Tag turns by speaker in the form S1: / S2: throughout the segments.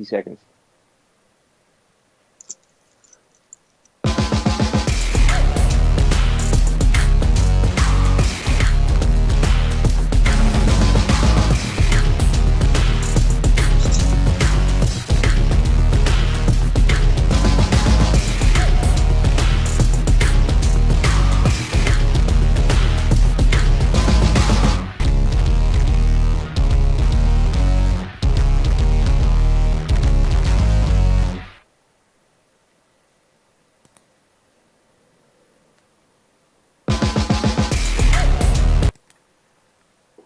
S1: 50 seconds.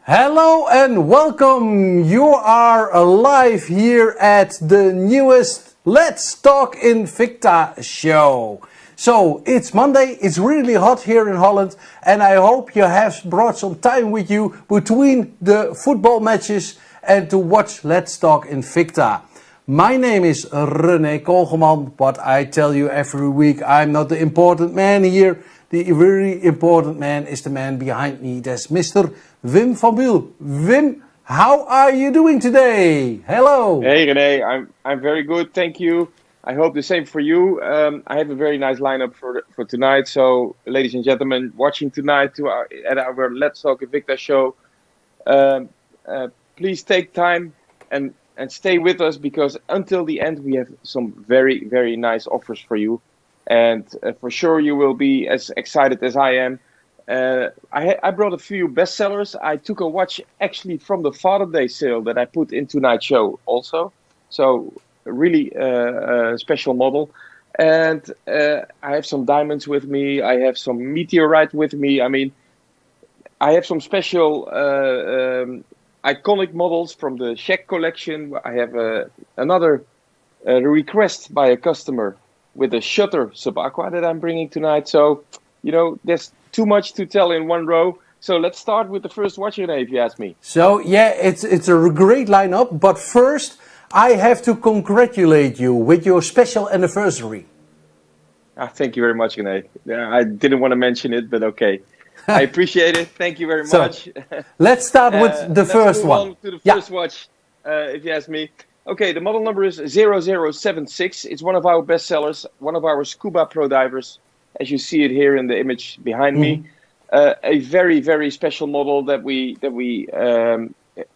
S2: Hello and welcome. You are live here at the newest Let's Talk Invicta show. So it's Monday, it's really hot here in Holland, and I hope you have brought some time with you between the football matches and to watch Let's Talk Invicta. My name is Rene Kogelman, but I tell you every week I'm not the important man here. The very important man is the man behind me. That's Mr. Wim van Buul. Wim, how are you doing today? Hello.
S1: Hey Rene, I'm very good, thank you. I hope the same for you. I have a very nice lineup for tonight. So, ladies and gentlemen, watching tonight at our Let's Talk Invicta show, please take time and stay with us, because until the end we have some very, very nice offers for you. And for sure you will be as excited as I am. I brought a few bestsellers. I took a watch actually from the Father's Day sale that I put in tonight's show also. So a really special model. And I have some diamonds with me. I have some meteorite with me. I mean, I have some special iconic models from the Czech collection. I have another request by a customer with a shutter sub-aqua that I'm bringing tonight. So, you know, there's too much to tell in one row. So let's start with the first watch, Rene, if you ask me.
S2: So, yeah, it's a great lineup. But first, I have to congratulate you with your special anniversary.
S1: Thank you very much, Rene. I didn't want to mention it, but okay. I appreciate it. Thank you very much.
S2: Let's start with the first one.
S1: Let's move on to the first watch, if you ask me. Okay, the model number is 0076. It's one of our best sellers, one of our scuba pro divers, as you see it here in the image behind me. A very, very special model that we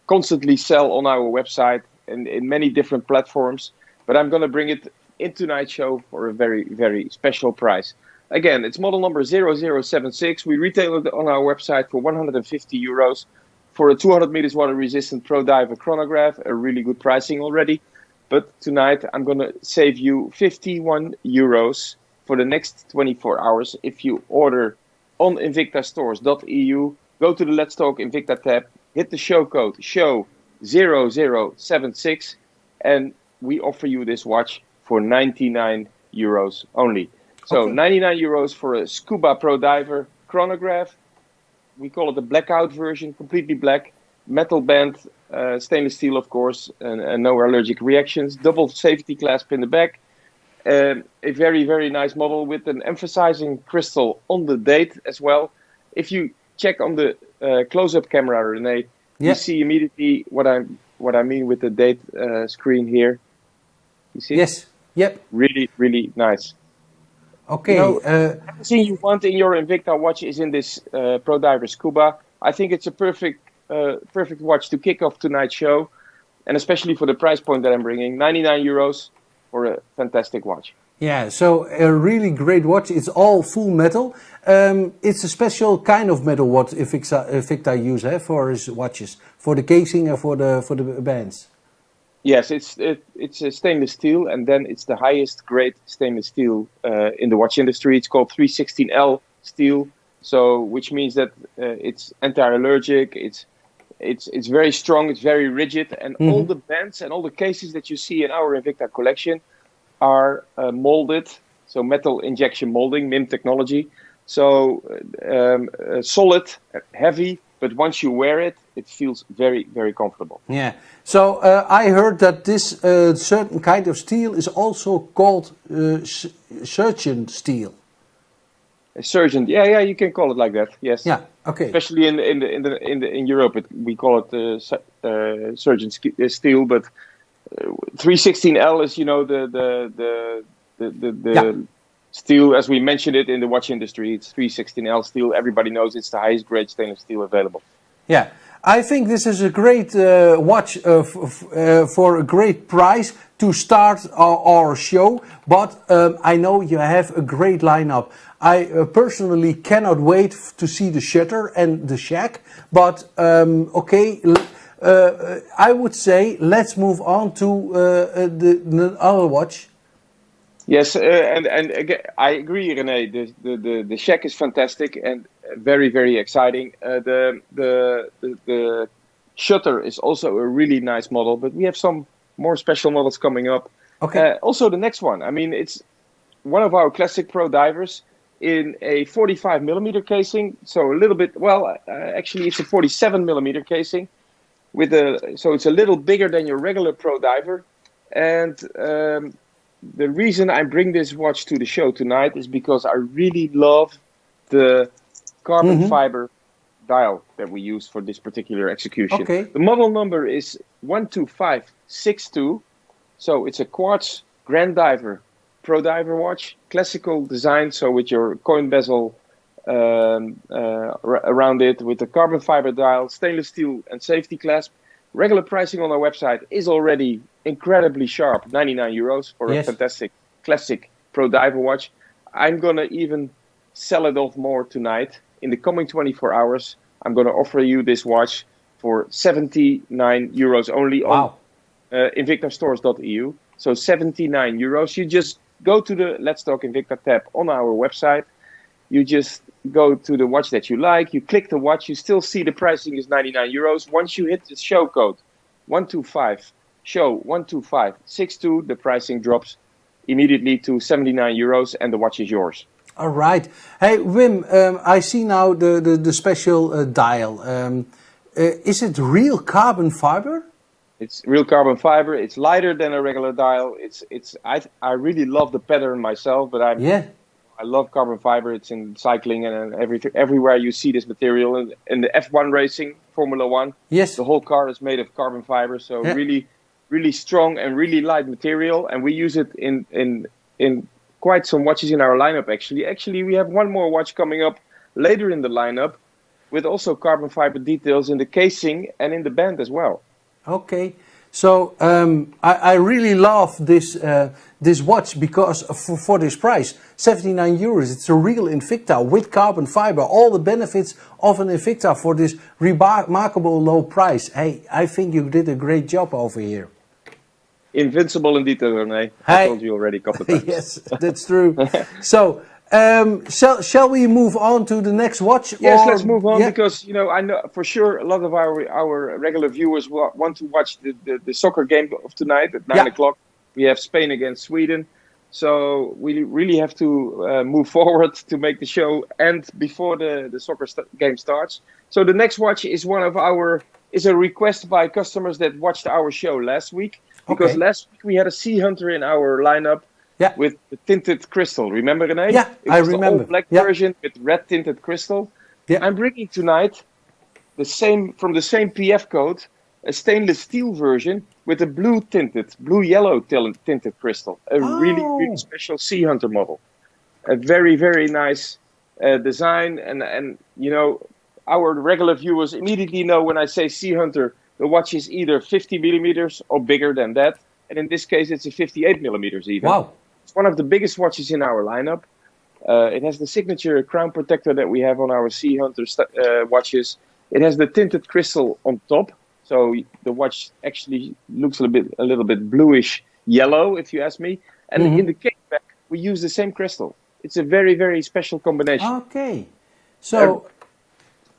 S1: constantly sell on our website and in many different platforms. But I'm going to bring it in tonight's show for a very, very special price. Again, it's model number 0076. We retail it on our website for €150. For a 200 meters water resistant pro diver chronograph, a really good pricing already. But tonight I'm going to save you €51 for the next 24 hours if you order on invictastores.eu. Go to the Let's Talk Invicta tab, hit the show code SHOW0076, and we offer you this watch for €99 only. So okay. €99 for a scuba pro diver chronograph. We call it the blackout version, completely black, metal band, stainless steel, of course, and no allergic reactions. Double safety clasp in the back. A very, very nice model with an emphasizing crystal on the date as well. If you check on the close-up camera, Rene, you see immediately what I mean with the date screen here. You see?
S2: Yes. Yep.
S1: Really, really nice.
S2: Okay.
S1: You know, everything you want in your Invicta watch is in this Pro Diver Scuba. I think it's a perfect watch to kick off tonight's show, and especially for the price point that I'm bringing, €99 for a fantastic watch.
S2: Yeah, so a really great watch. It's all full metal. It's a special kind of metal what Invicta use for his watches, for the casing and for the bands.
S1: Yes, it's a stainless steel, and then it's the highest grade stainless steel in the watch industry. It's called 316L steel, so which means that it's anti-allergic. It's very strong. It's very rigid, and all the bands and all the cases that you see in our Invicta collection are molded, so metal injection molding, MIM technology. So solid, heavy, but once you wear it, it feels very, very comfortable.
S2: Yeah. So I heard that this certain kind of steel is also called surgeon steel.
S1: A surgeon, yeah, you can call it like that. Yes.
S2: Yeah. Okay.
S1: Especially in Europe, we call it surgeon steel, but 316L is, the steel, as we mentioned it in the watch industry. It's 316L steel. Everybody knows it's the highest grade stainless steel available.
S2: Yeah, I think this is a great watch for a great price to start our show. But I know you have a great lineup. I personally cannot wait to see the shutter and the shack. But okay, I would say let's move on to the other watch.
S1: Yes, and again, I agree, Rene. The shack is fantastic and very, very exciting. The shutter is also a really nice model, but we have some more special models coming up.
S2: Okay.
S1: Also, the next one. I mean, it's one of our classic pro divers in a 45 millimeter casing. So a little bit. Well, actually, it's a 47 millimeter casing with so it's a little bigger than your regular pro diver, and the reason I bring this watch to the show tonight is because I really love the carbon fiber dial that we use for this particular execution.
S2: Okay.
S1: The model number is 12562. So it's a quartz Grand Diver Pro Diver watch, classical design. So with your coin bezel around it, with the carbon fiber dial, stainless steel and safety clasp. Regular pricing on our website is already incredibly sharp, €99 for a fantastic classic pro diver watch. I'm going to even sell it off more tonight. In the coming 24 hours, I'm going to offer you this watch for €79 only on invictastores.eu. So €79. You just go to the Let's Talk Invicta tab on our website. You just go to the watch that you like, you click the watch, you still see the pricing is €99. Once you hit the show code 125 show 12562, the pricing drops immediately to €79 and the watch is yours.
S2: All right. Hey Wim, I see now the special dial. Is it real carbon fiber?
S1: It's real carbon fiber. It's lighter than a regular dial. I really love the pattern myself, but I love carbon fiber. It's in cycling and everywhere you see this material. In the F1 racing, Formula One, the whole car is made of carbon fiber. So really, really strong and really light material. And we use it in quite some watches in our lineup, actually. Actually, we have one more watch coming up later in the lineup with also carbon fiber details in the casing and in the band as well.
S2: Okay. So I really love this watch because for this price, €79. It's a real Invicta with carbon fiber. All the benefits of an Invicta for this remarkable low price. Hey, I think you did a great job over here.
S1: Invincible in detail, Rene. I told you already a couple of times.
S2: Yes, that's true. So, shall we move on to the next watch?
S1: Yes, let's move on because I know for sure a lot of our regular viewers want to watch the soccer game of tonight at 9 o'clock. We have Spain against Sweden, so we really have to move forward to make the show end before the soccer game starts. So the next watch is is a request by customers that watched our show last week. Because last week we had a Sea Hunter in our lineup with the tinted crystal. Remember, Rene?
S2: Yeah,
S1: I remember. The old black version with red tinted crystal. Yeah. I'm bringing tonight from the same PF code, a stainless steel version with a blue-yellow tinted crystal. A really, really special Sea Hunter model. A very, very nice design. And our regular viewers immediately know when I say Sea Hunter, the watch is either 50 millimeters or bigger than that. And in this case, it's a 58 millimeters even.
S2: Wow.
S1: It's one of the biggest watches in our lineup. It has the signature crown protector that we have on our Sea Hunter watches. It has the tinted crystal on top. So the watch actually looks a little bit bluish yellow, if you ask me. And in the case back, we use the same crystal. It's a very, very special combination.
S2: Okay. So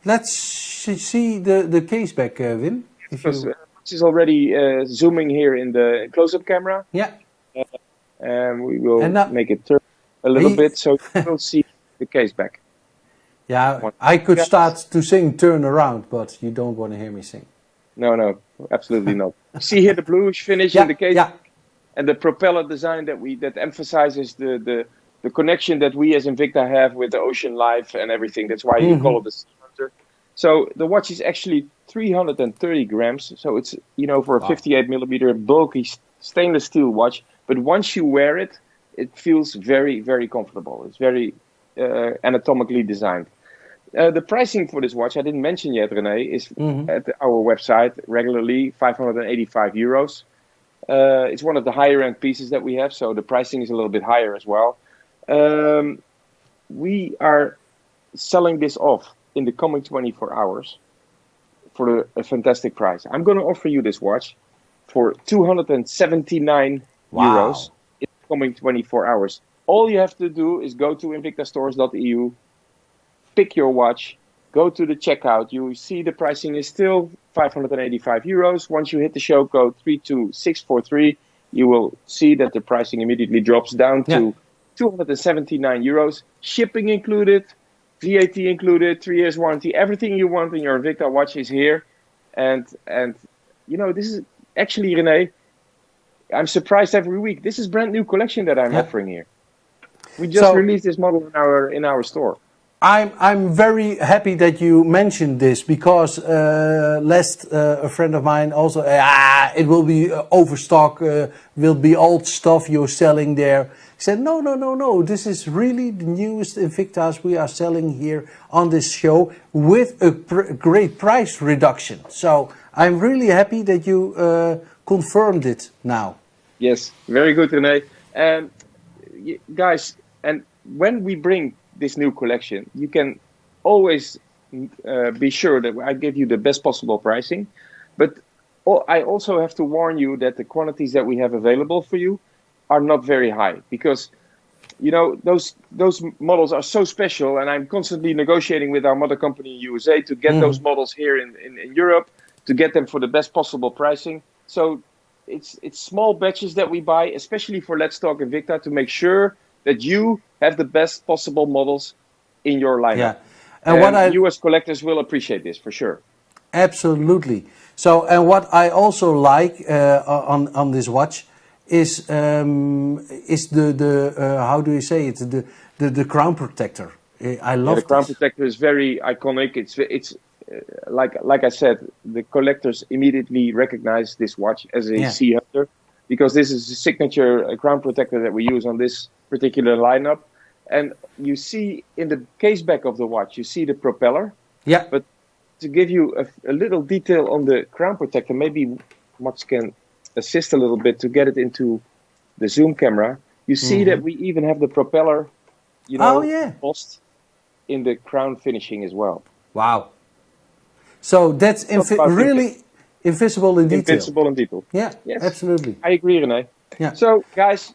S2: let's see the case back, Wim.
S1: This is already zooming here in the close-up camera.
S2: Yeah.
S1: And we will make it turn a little bit so you will see the case back.
S2: Yeah, I could start to sing Turn Around, but you don't want to hear me sing.
S1: No, absolutely not. See here the bluish finish in the case and the propeller design that emphasizes the connection that we as Invicta have with the ocean life and everything. That's why you call it the Sea Hunter. So the watch is actually 330 grams. So it's, for a 58 millimeter bulky stainless steel watch. But once you wear it, it feels very, very comfortable. It's very anatomically designed. The pricing for this watch, I didn't mention yet, Rene, is at our website regularly 585 euros. It's one of the higher end pieces that we have, so the pricing is a little bit higher as well. We are selling this off in the coming 24 hours for a fantastic price. I'm going to offer you this watch for 279 euros in the coming 24 hours. All you have to do is go to invictastores.eu, pick your watch, go to the checkout. You see the pricing is still 585 euros. Once you hit the show code 32643, you will see that the pricing immediately drops down to 279 euros. Shipping included, VAT included, 3 years warranty. Everything you want in your Invicta watch is here. And this is actually, Rene, I'm surprised every week. This is brand new collection that I'm offering here. We just released this model in our store.
S2: I'm very happy that you mentioned this because a friend of mine also it will be overstock, will be old stuff you're selling there. He said no, this is really the newest Invictas we are selling here on this show with a great price reduction. So I'm really happy that you confirmed it now.
S1: Yes, very good, Rene. Guys, and when we bring this new collection, you can always be sure that I give you the best possible pricing. But I also have to warn you that the quantities that we have available for you are not very high because, those models are so special, and I'm constantly negotiating with our mother company in USA to get those models here in Europe, to get them for the best possible pricing. So it's small batches that we buy, especially for Let's Talk Invicta, to make sure that you have the best possible models in your lineup. And you as collectors will appreciate this for sure.
S2: Absolutely. So, and what I also like on this watch is the how do you say it, the crown protector. I love
S1: the crown protector is very iconic. It's like I said, the collectors immediately recognize this watch as a sea hunter, because this is a signature crown protector that we use on this particular lineup. And you see in the case back of the watch, you see the propeller. Yeah. But to give you a little detail on the crown protector, maybe Max can assist a little bit to get it into the zoom camera. You see that we even have the propeller, embossed in the crown finishing as well.
S2: Wow. So that's really invisible in detail.
S1: Invisible in detail.
S2: Yeah, yes. Absolutely.
S1: I agree, Rene. Yeah. So, guys,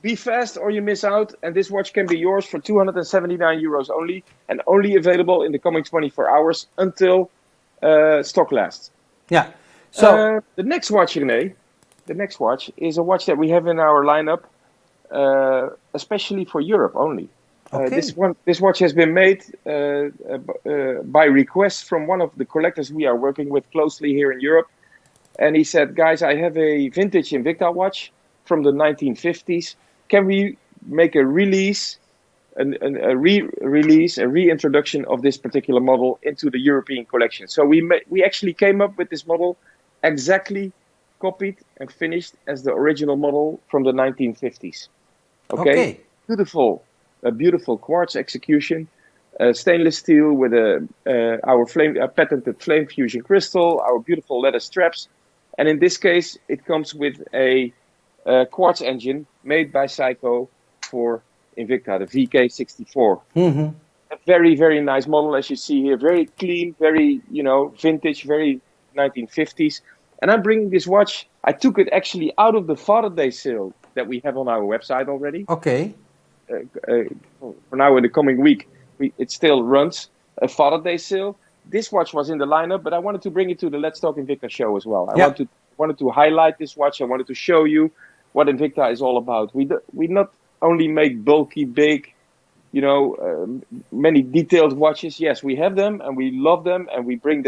S1: be fast or you miss out. And this watch can be yours for 279 euros only, and only available in the coming 24 hours until stock lasts. Yeah. So the next watch, Rene, is a watch that we have in our lineup, especially for Europe only. Okay. This watch has been made by request from one of the collectors we are working with closely here in Europe. And he said, guys, I have a vintage Invicta watch from the 1950s. Can we make a release, a reintroduction of this particular model into the European collection? So we actually came up with this model exactly copied and finished as the original model from the 1950s. Okay. A beautiful quartz execution, stainless steel with our patented flame fusion crystal, our beautiful leather straps, and in this case, it comes with a quartz engine made by Seiko for Invicta, the VK64. A very, very nice model, as you see here, very clean, very vintage, very 1950s. And I'm bringing this watch. I took it actually out of the Father's Day sale that we have on our website already. Okay. For now, in the coming week, it still runs a Father's Day sale. This watch was in the lineup, but I wanted to bring it to the Let's Talk Invicta show as well. I wanted to highlight this watch. I wanted to show you what Invicta is all about. We not only make bulky, big, many detailed watches. Yes, we have them and we love them, and we bring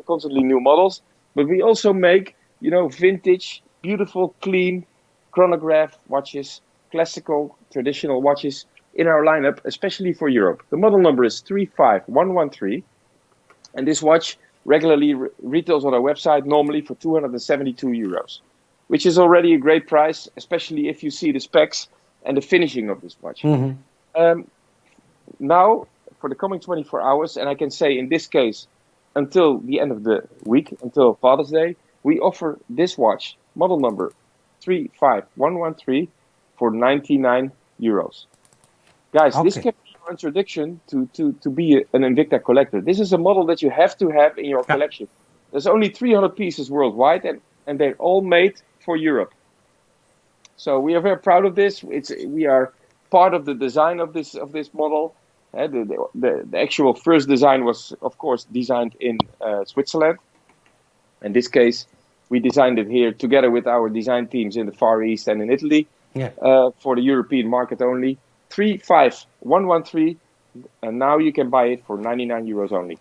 S1: constantly new models. But we also make, vintage, beautiful, clean chronograph watches, classical, traditional watches in our lineup, especially for Europe. The model number is 35113. And this watch regularly retails on our website normally for 272 euros, which is already a great price, especially if you see the specs and the finishing of this watch. Now, for the coming 24 hours, and I can say in this case, until the end of the week, until Father's Day, we offer this watch, model number 35113, for 99 euros. Guys, this can be your introduction to be an Invicta collector. This is a model that you have to have in your collection. There's only 300 pieces worldwide, and they're all made for Europe. So we are very proud of this. We are part of the design of this model. The actual first design was, of course, designed in Switzerland. In this case, we designed it here together with our design teams in the Far East and in Italy for the European market only. 35113, and now you can buy it for 99 euros only.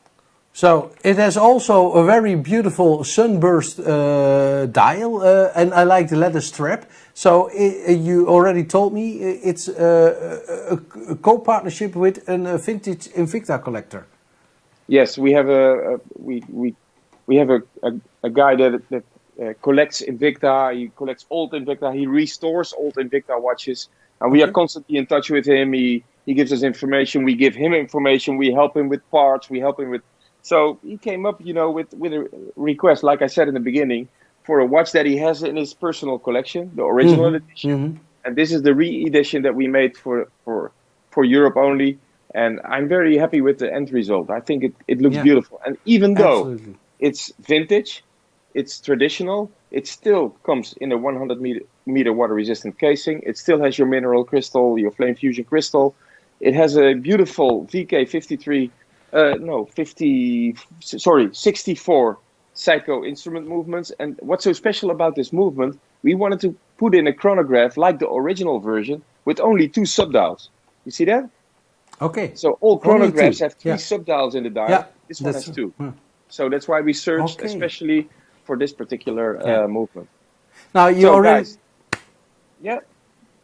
S2: So it has also a very beautiful sunburst dial, and I like the leather strap. So you already told me it's a co-partnership with a vintage Invicta collector.
S1: Yes, we have a guy that collects Invicta. He collects old Invicta. He restores old Invicta watches, and we are constantly in touch with him. He gives us information. We give him information. We help him with parts. We help him with. So he came up, with a request, like I said in the beginning, for a watch that he has in his personal collection, the original edition. And this is the re-edition that we made for Europe only. And I'm very happy with the end result. I think it looks beautiful. And even though it's vintage, it's traditional, it still comes in a 100 meter water resistant casing. It still has your mineral crystal, your flame fusion crystal. It has a beautiful VK53 64 Psycho instrument movements. And what's so special about this movement, we wanted to put in a chronograph like the original version with only 2 subdials. You see that?
S2: Okay.
S1: So all chronographs have 3 subdials in the dial. Yeah, this one has 2. So that's why we searched especially for this particular movement.
S2: Now you already...
S1: Guys,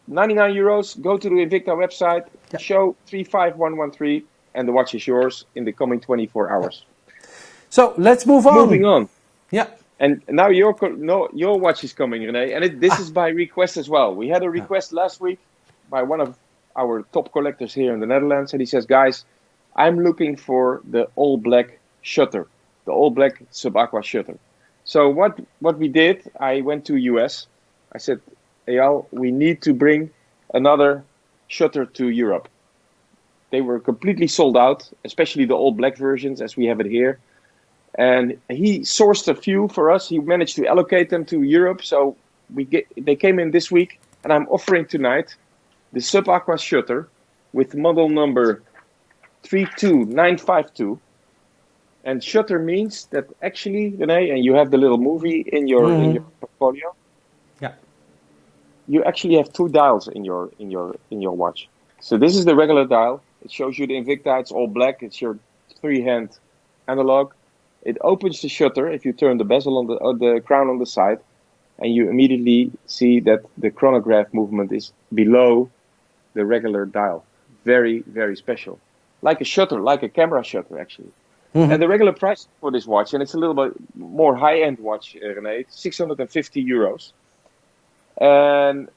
S1: 99 euros. Go to the Invicta website, show 35113. And the watch is yours in the coming 24 hours.
S2: So let's move on.
S1: Moving on.
S2: Yeah.
S1: And now your watch is coming, Rene. And this is by request as well. We had a request last week by one of our top collectors here in the Netherlands. And he says, guys, I'm looking for the all black shutter. The all black sub-aqua shutter. So what we did, I went to US. I said, Eyal, we need to bring another shutter to Europe. They were completely sold out, especially the all black versions as we have it here. And he sourced a few for us. He managed to allocate them to Europe. So they came in this week, and I'm offering tonight the sub-aqua shutter with model number 32952. And shutter means that actually, Rene, and you have the little movie in your portfolio.
S2: Yeah.
S1: You actually have 2 dials in your watch. So this is the regular dial. It shows you the Invicta. It's all black. It's your 3-hand analog. It opens the shutter if you turn the bezel on the crown on the side, and you immediately see that the chronograph movement is below the regular dial. Very, very special. Like a shutter, like a camera shutter, actually. And the regular price for this watch, and it's a little bit more high-end watch, Rene, it's 650 euros. And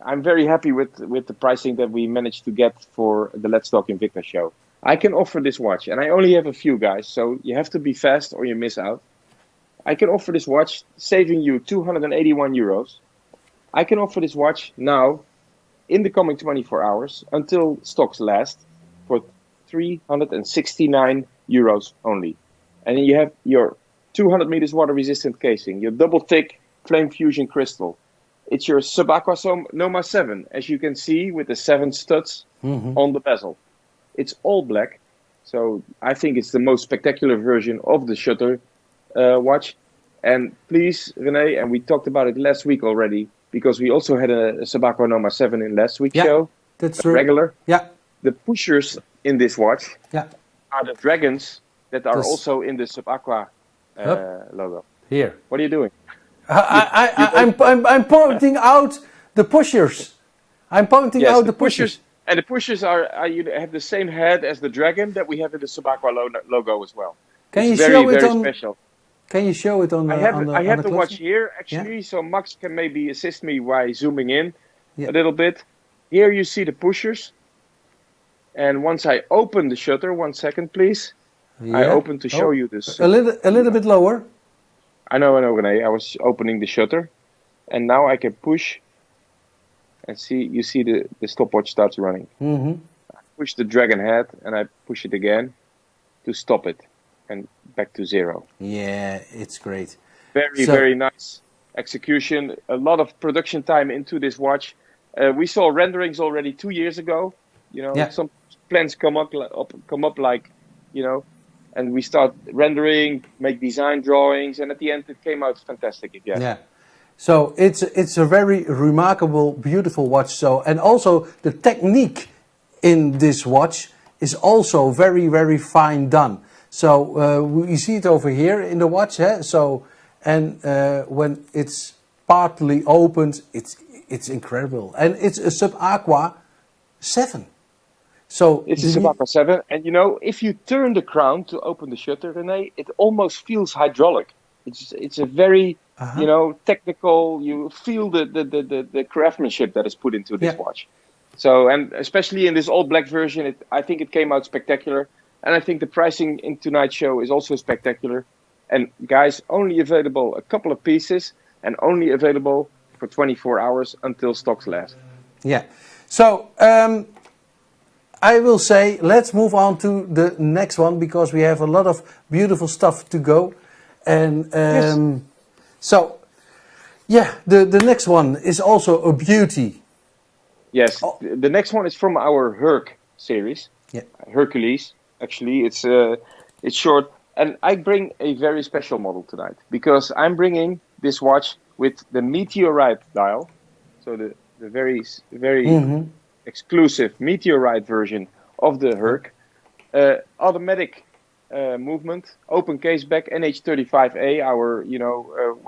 S1: I'm very happy with the pricing that we managed to get for the Let's Talk Invicta show. I can offer this watch, and I only have a few, guys, so you have to be fast or you miss out. I can offer this watch, saving you 281 euros. I can offer this watch now, in the coming 24 hours, until stocks last, for 369 euros only. And then you have your 200 meters water-resistant casing, your double-thick flame fusion crystal. It's your sub-aqua Noma 7, as you can see, with the 7 studs on the bezel. It's all black, so I think it's the most spectacular version of the shutter watch. And please, Rene, and we talked about it last week already, because we also had a sub-aqua Noma 7 in last week's show.
S2: That's true.
S1: Regular.
S2: Yeah.
S1: The pushers in this watch are the dragons that are also in the sub-aqua logo.
S2: Here.
S1: What are you doing?
S2: I'm pointing out the pushers. I'm pointing out the pushers.
S1: And the pushers are you have the same head as the dragon that we have in the sub-aqua logo as well.
S2: Can
S1: It's
S2: you
S1: very,
S2: show it
S1: very
S2: on?
S1: special.
S2: Can you show it on
S1: I
S2: the
S1: have
S2: on the
S1: I
S2: on
S1: have
S2: the
S1: the watch
S2: close-up?
S1: here
S2: Yeah.
S1: actually, so Max can maybe assist me by zooming in
S2: Yeah.
S1: a little bit. Here you see the pushers, and once I open the shutter, 1 second please. I
S2: Yeah.
S1: open to show
S2: Oh,
S1: you this.
S2: a little bit lower.
S1: I know, Rene. I was opening the shutter, and now I can push and see. You see the stopwatch starts running.
S2: Mm-hmm.
S1: Push the dragon head, and I push it again to stop it, and back to 0.
S2: Yeah, it's great.
S1: Very,
S2: So
S1: very nice execution. A lot of production time into this watch. We saw renderings already 2 years ago. You know,
S2: yeah,
S1: some plans come up like, you know, and we start rendering, make design drawings, and at the end it came out fantastic. If you ask
S2: yeah.
S1: me.
S2: So it's a very remarkable, beautiful watch. So and also the technique in this watch is also very, very fine done. So we see it over here in the watch. So and when it's partly opened, it's incredible, and it's a Sub Aqua 7. So
S1: It's a Sabaka 7, and you know, if you turn the crown to open the shutter, Rene, it almost feels hydraulic. It's a very, you know, technical. You feel the craftsmanship that is put into this
S2: yeah,
S1: watch. So, and especially in this all black version, I think it came out spectacular, and I think the pricing in tonight's show is also spectacular. And guys, only available a couple of pieces, and only available for 24 hours until stocks last.
S2: yeah. So I will say let's move on to the next one because we have a lot of beautiful stuff to go. And
S1: Yes.
S2: so, yeah, the next one is also a beauty.
S1: Yes,
S2: Oh,
S1: the next one is from our Herc series,
S2: yeah.
S1: Hercules. Actually, it's short, and I bring a very special model tonight because I'm bringing this watch with the meteorite dial, so the very exclusive meteorite version of the
S2: Oh,
S1: Herc, automatic movement, open case back, NH35A, our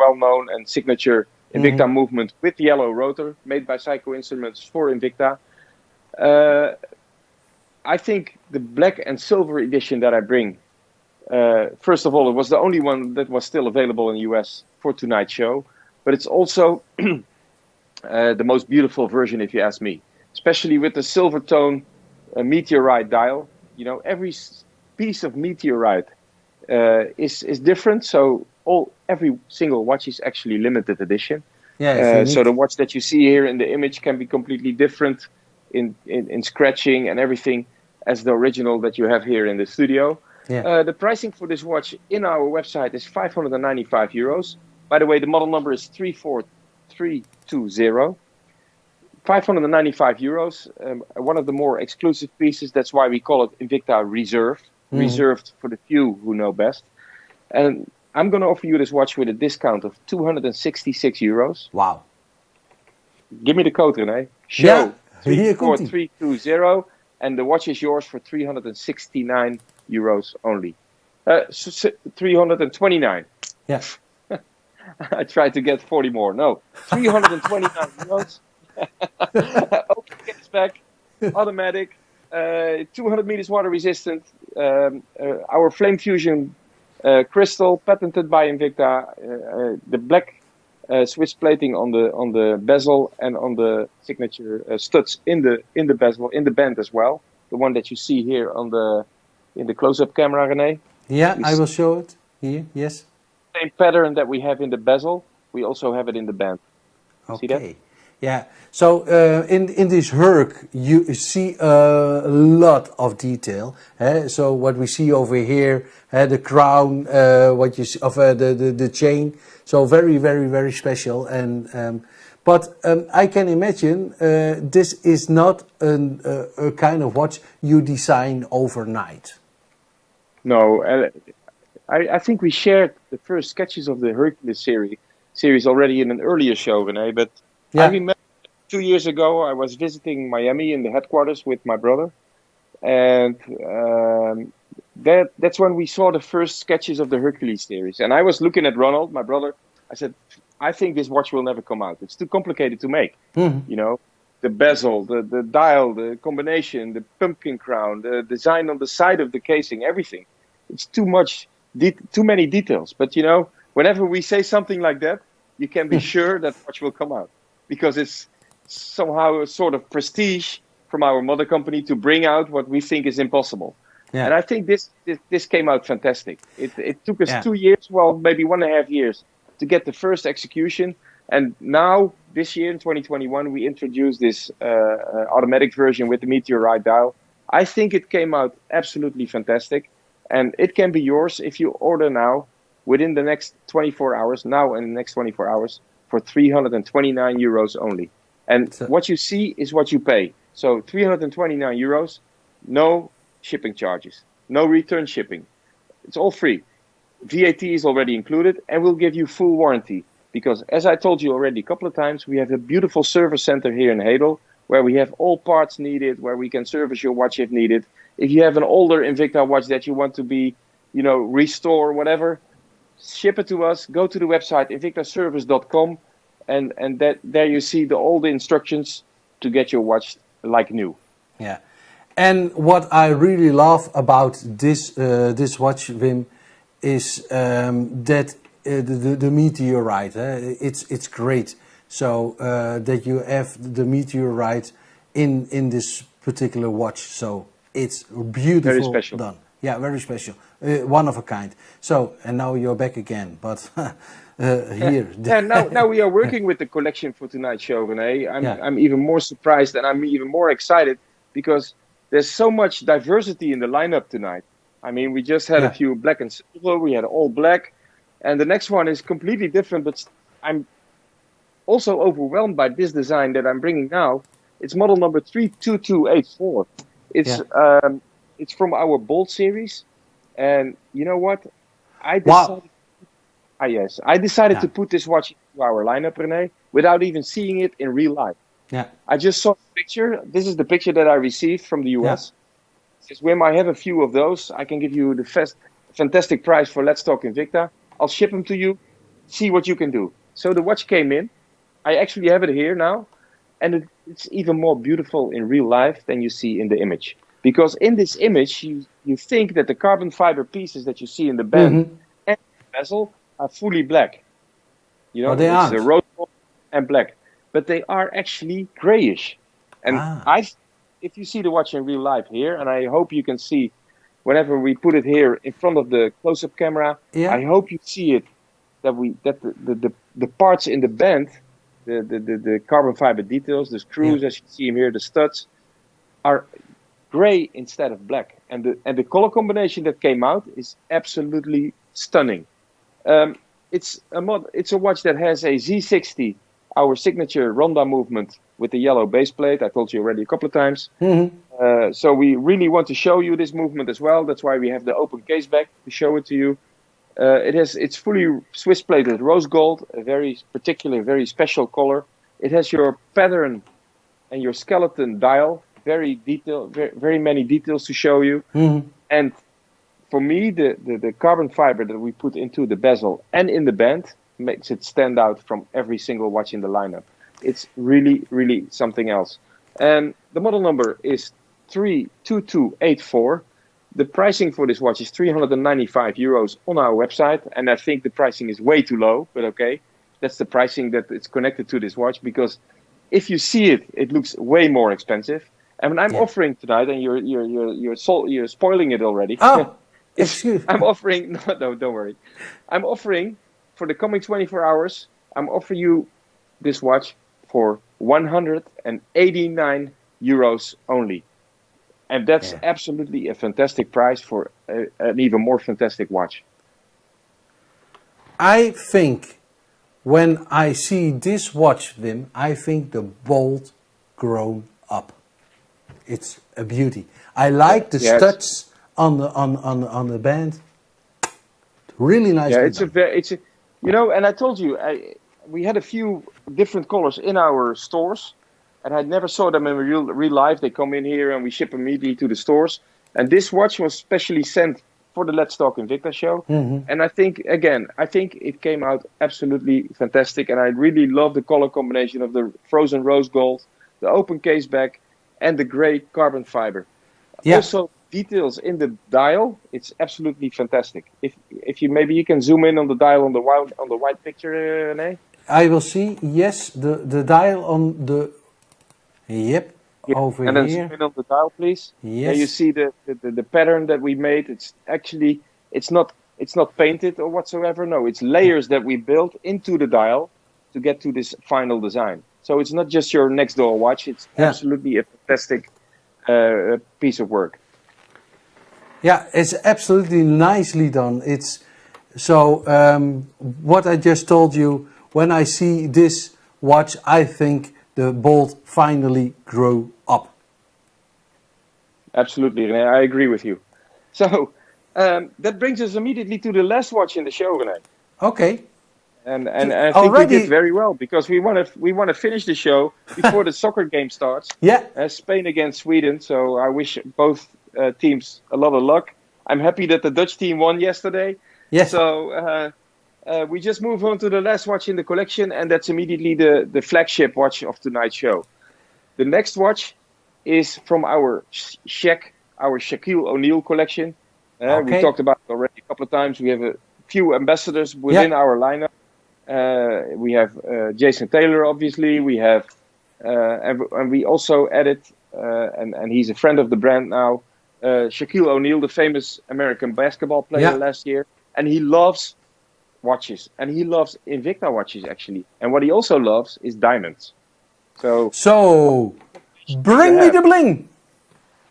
S1: well-known and signature Invicta movement with yellow rotor, made by Psycho Instruments for Invicta. I think the black and silver edition that I bring, first of all, it was the only one that was still available in the US for tonight's show, but it's also the most beautiful version, if you ask me, especially with the silver tone meteorite dial. You know, every piece of meteorite is different, so every single watch is actually limited edition.
S2: yeah, it's
S1: So the
S2: unique.
S1: watch that you see here in the image can be completely different in scratching and everything as the original that you have here in the studio.
S2: Yeah.
S1: The pricing for this watch in our website is 595 euros. By the way, the model number is 34320. 595 euros. One of the more exclusive pieces. That's why we call it Invicta Reserve. Reserved for the few who know best. And I'm going to offer you this watch with a discount of 266 euros.
S2: Wow.
S1: Give me the code, Rene.
S2: Ja,
S1: Show
S2: hier komt ie.
S1: 34320. And the watch is yours for 369 euros only. 329.
S2: Yeah.
S1: I tried to get 40 more. No, 329 euros. Open case back, automatic, 200 meters water resistant. Our flame fusion crystal, patented by Invicta. The black Swiss plating on the bezel and on the signature studs in the bezel, in the band as well. The one that you see here in the close-up camera, Rene.
S2: Yeah, I will show it here. Yes.
S1: Same pattern that we have in the bezel, we also have it in the band. See that?
S2: Okay. Yeah. So in this Herc, you see a lot of detail. So what we see over here, the crown, what you see of the chain. So very, very, very special. And but I can imagine this is not a kind of watch you design overnight.
S1: No, I think we shared the first sketches of the Hercules series already in an earlier show, Rene. But
S2: Yeah.
S1: I remember 2 years ago I was visiting Miami in the headquarters with my brother, and that's when we saw the first sketches of the Hercules series. And I was looking at Ronald, my brother. I said, I think this watch will never come out. It's too complicated to make. You know, the bezel, the dial, the combination, the pumpkin crown, the design on the side of the casing, everything. It's too much too many details. But you know, whenever we say something like that, you can be sure that watch will come out, because it's somehow a sort of prestige from our mother company to bring out what we think is impossible.
S2: Yeah.
S1: And I think this came out fantastic. It took us
S2: Yeah.
S1: 2 years, well, maybe 1.5 years, to get the first execution. And now, this year in 2021, we introduced this automatic version with the meteorite dial. I think it came out absolutely fantastic. And it can be yours if you order now, within the next 24 hours, now in the next 24 hours, for 329 euros only. And what you see is what you pay. So 329 euros, no shipping charges, no return shipping. It's all free. VAT is already included, and we'll give you full warranty. Because as I told you already a couple of times, we have a beautiful service center here in Hedel, where we have all parts needed, where we can service your watch if needed. If you have an older Invicta watch that you want to be, you know, restore, whatever, ship it to us. Go to the website invictaservice.com, and there you see all the instructions to get your watch like new.
S2: Yeah, and what I really love about this watch, Wim, is that the meteorite. It's great. So that you have the meteorite in this particular watch. So it's beautiful.
S1: Very special.
S2: Done. Yeah, very special. One of a kind. So, and now you're back again, but here.
S1: Yeah, now we are working with the collection for tonight's show, Rene. I'm even more surprised, and I'm even more excited, because there's so much diversity in the lineup tonight. I mean, we just had a few black and silver, we had all black, and the next one is completely different, but I'm also overwhelmed by this design that I'm bringing now. It's model number 32284. It's from our Buul series, and you know what? I decided to put this watch into our lineup, Rene, without even seeing it in real life.
S2: Yeah.
S1: I just saw the picture. This is the picture that I received from the US. It says, Wim, I have a few of those. I can give you the fantastic price for Let's Talk Invicta. I'll ship them to you. See what you can do. So the watch came in. I actually have it here now. And it's even more beautiful in real life than you see in the image. Because in this image, you think that the carbon fiber pieces that you see in the band and the bezel are fully black. You know,
S2: they
S1: it's rose gold and black. But they are actually grayish. And if you see the watch in real life here, and I hope you can see whenever we put it here in front of the close-up camera, I hope you see it, that the parts in the band, the carbon fiber details, the screws, as you see them here, the studs, are gray instead of black. And the color combination that came out is absolutely stunning. It's a watch that has a Z60, our signature Ronda movement with the yellow base plate. I told you already a couple of times. So we really want to show you this movement as well. That's why we have the open case back to show it to you. It's fully Swiss plated rose gold, a very particular, very special color. It has your pattern and your skeleton dial, very detailed, very many details to show you. And for me, the carbon fiber that we put into the bezel and in the band makes it stand out from every single watch in the lineup. It's really, really something else. And the model number is 32284. The pricing for this watch is 395 euros on our website, and I think the pricing is way too low, but okay. That's the pricing that it's connected to this watch, because if you see it, it looks way more expensive. And I'm offering tonight, and you're spoiling it already.
S2: Oh, excuse.
S1: I'm offering. No, don't worry. I'm offering for the coming 24 hours. I'm offering you this watch for 189 euros only. And that's absolutely a fantastic price for an even more fantastic watch.
S2: I think when I see this watch, Wim, I think the Bolt grown up. It's a beauty. I like the studs on the band. Really nice.
S1: Yeah, you know, and I told you we had a few different colors in our stores. And I never saw them in real life. They come in here and we ship them immediately to the stores. And this watch was specially sent for the Let's Talk Invicta show. And I think it came out absolutely fantastic. And I really love the color combination of the frozen rose gold, the open case back, and the gray carbon fiber. Also, details in the dial. It's absolutely fantastic. If you maybe you can zoom in on the dial on the white picture, Rene.
S2: I will see. Yes, the dial on the. Yep,
S1: Yeah.
S2: over
S1: And then
S2: here.
S1: zoom in on the dial, please.
S2: Yes.
S1: Yeah, you see the pattern that we made. It's actually it's not painted or whatsoever. No, it's layers that we built into the dial to get to this final design. So it's not just your next door watch. It's absolutely a fantastic piece of work.
S2: Yeah, it's absolutely nicely done. It's so what I just told you. When I see this watch, I think the Bolt finally grew up.
S1: Absolutely, Rene. I agree with you. So that brings us immediately to the last watch in the show, Rene.
S2: Okay.
S1: And I think we did very well because we want to finish the show before the soccer game starts.
S2: Yeah.
S1: Spain against Sweden. So I wish both teams a lot of luck. I'm happy that the Dutch team won yesterday.
S2: Yes.
S1: So we just move on to the last watch in the collection, and that's immediately the flagship watch of tonight's show. The next watch is from our Shaquille O'Neal collection. We talked about it already a couple of times. We have a few ambassadors within our lineup. We have Jason Taylor, obviously. We have, and we also added, and he's a friend of the brand now, Shaquille O'Neal, the famous American basketball player last year. And he loves watches, and he loves Invicta watches, actually. And what he also loves is diamonds. So
S2: bring me the bling.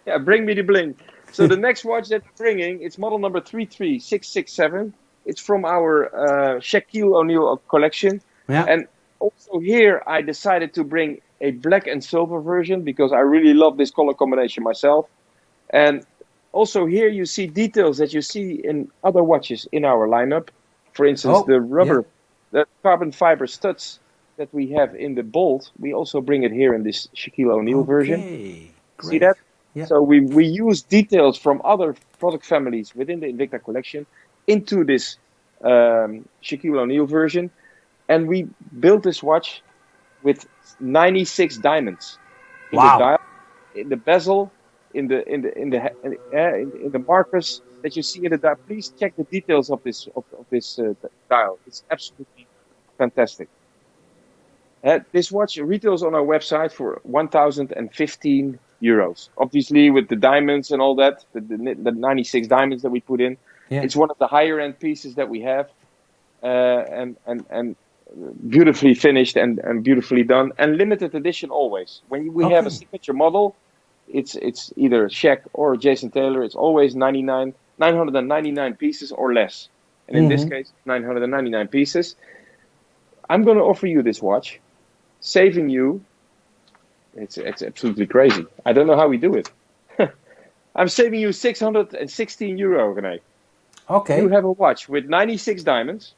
S1: Yeah, bring me the bling. So the next watch that we're bringing, it's model number 33667. It's from our Shaquille O'Neal collection.
S2: Yeah.
S1: And also here I decided to bring a black and silver version because I really love this color combination myself. And also here you see details that you see in other watches in our lineup. For instance, the rubber, the carbon fiber studs that we have in the Bolt, we also bring it here in this Shaquille O'Neal version.
S2: Great.
S1: See that? Yeah. So we use details from other product families within the Invicta collection into this Shaquille O'Neal version, and we built this watch with 96 diamonds in the dial, in the bezel, in the markers that you see in the dial. Please check the details of this dial. It's absolutely fantastic. This watch retails on our website for 1,015 euros. Obviously, with the diamonds and all that, the 96 diamonds that we put in, it's one of the higher end pieces that we have, and beautifully finished and beautifully done, and limited edition always. When we have a signature model, it's either Shaq or Jason Taylor. It's always 999 pieces or less, and in this case, 999 pieces. I'm going to offer you this watch, saving you. It's absolutely crazy. I don't know how we do it. I'm saving you 616 euro, Rene.
S2: Okay.
S1: You have a watch with 96 diamonds,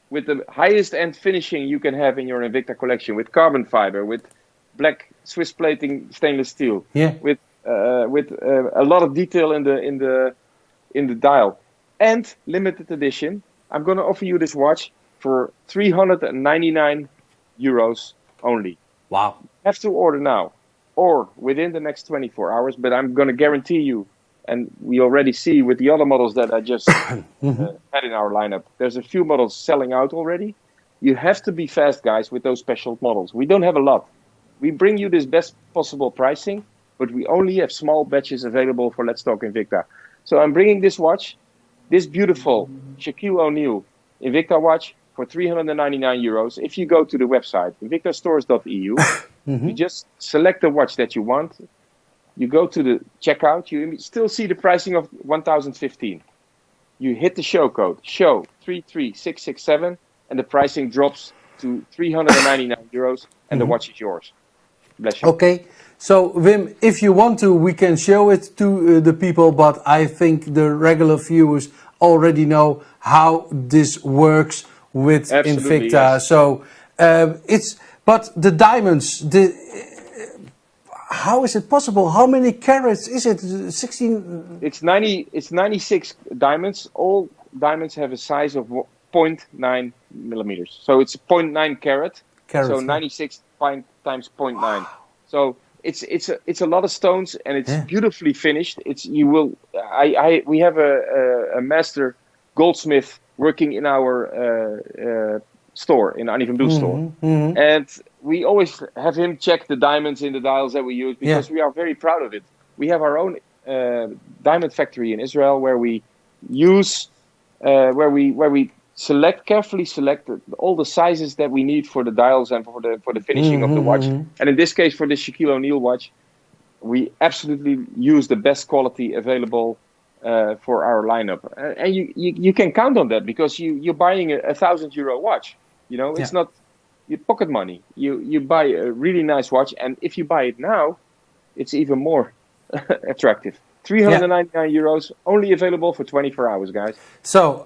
S1: with the highest end finishing you can have in your Invicta collection, with carbon fiber, with black Swiss plating stainless steel, with a lot of detail in the dial, and limited edition. I'm going to offer you this watch for 399 euros only.
S2: Wow.
S1: You have to order now or within the next 24 hours, but I'm going to guarantee you, and we already see with the other models that I just had in our lineup, there's a few models selling out already. You have to be fast, guys, with those special models. We don't have a lot. We bring you this best possible pricing, but we only have small batches available for Let's Talk Invicta. So I'm bringing this watch, this beautiful Shaquille O'Neal Invicta watch, for 399 euros. If you go to the website, invictastores.eu, you just select the watch that you want. You go to the checkout, you still see the pricing of 1,015. You hit the show code, show 33667, and the pricing drops to 399 euros, and the watch is yours. Bless you.
S2: Okay, so Wim, if you want to, we can show it to the people, but I think the regular viewers already know how this works with Invicta.
S1: Yes.
S2: So but the diamonds, how is it possible? How many carats is it? 16?
S1: It's 96 diamonds. All diamonds have a size of 0.9 millimeters. So it's 0.9 carat. So 96 times 0.9. So it's a lot of stones, and it's
S2: Yeah.
S1: beautifully finished. We have a master goldsmith working in our store, in Annie van Buul store, and we always have him check the diamonds in the dials that we use, because we are very proud of it. We have our own diamond factory in Israel, where we use where we carefully select all the sizes that we need for the dials and for the finishing of the watch. And in this case, for the Shaquille O'Neal watch, we absolutely use the best quality available for our lineup. And you can count on that, because you're buying a €1,000 watch. You know, it's not your pocket money. You buy a really nice watch, and if you buy it now, it's even more attractive. €399, only available for 24 hours, guys.
S2: So,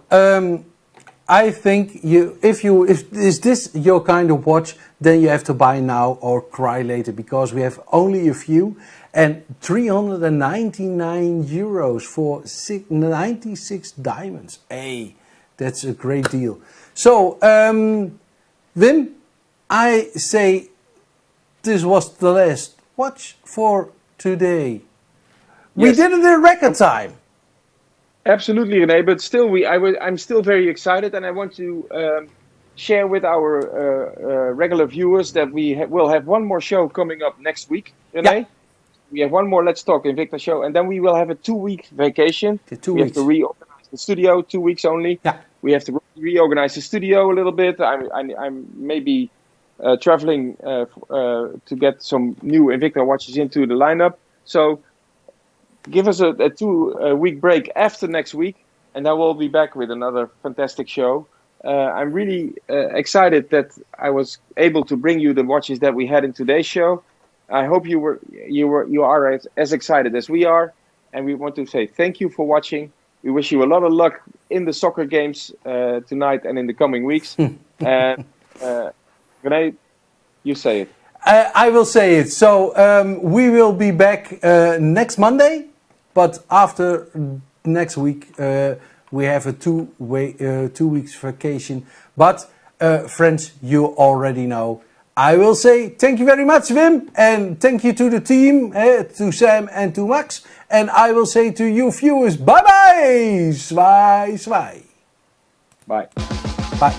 S2: I think if is this your kind of watch, then you have to buy now or cry later, because we have only a few, and €399 for 96 diamonds. Hey, that's a great deal. So, Wim, I say this was the last watch for today. We did it in record time.
S1: Absolutely, Rene. But still, I'm still very excited, and I want to share with our regular viewers that we will have one more show coming up next week, Rene.
S2: Yeah.
S1: We have one more Let's Talk Invicta show, and then we will have a 2-week vacation.
S2: We
S1: have to reorganize the studio, 2 weeks only.
S2: Yeah.
S1: We have to reorganize the studio a little bit. I'm maybe traveling to get some new Invicta watches into the lineup. So give us a 2-week break after next week, and then we'll be back with another fantastic show. I'm really excited that I was able to bring you the watches that we had in today's show. I hope you are as excited as we are, and we want to say thank you for watching. We wish you a lot of luck in the soccer games tonight and in the coming weeks. And Rene, you say it.
S2: I will say it. So we will be back next Monday, but after next week we have a 2 weeks vacation. But friends, you already know. I will say thank you very much, Wim, and thank you to the team, to Sam and to Max. And I will say to you viewers, bye bye, zwaai, zwaai.
S1: Bye.
S2: Bye.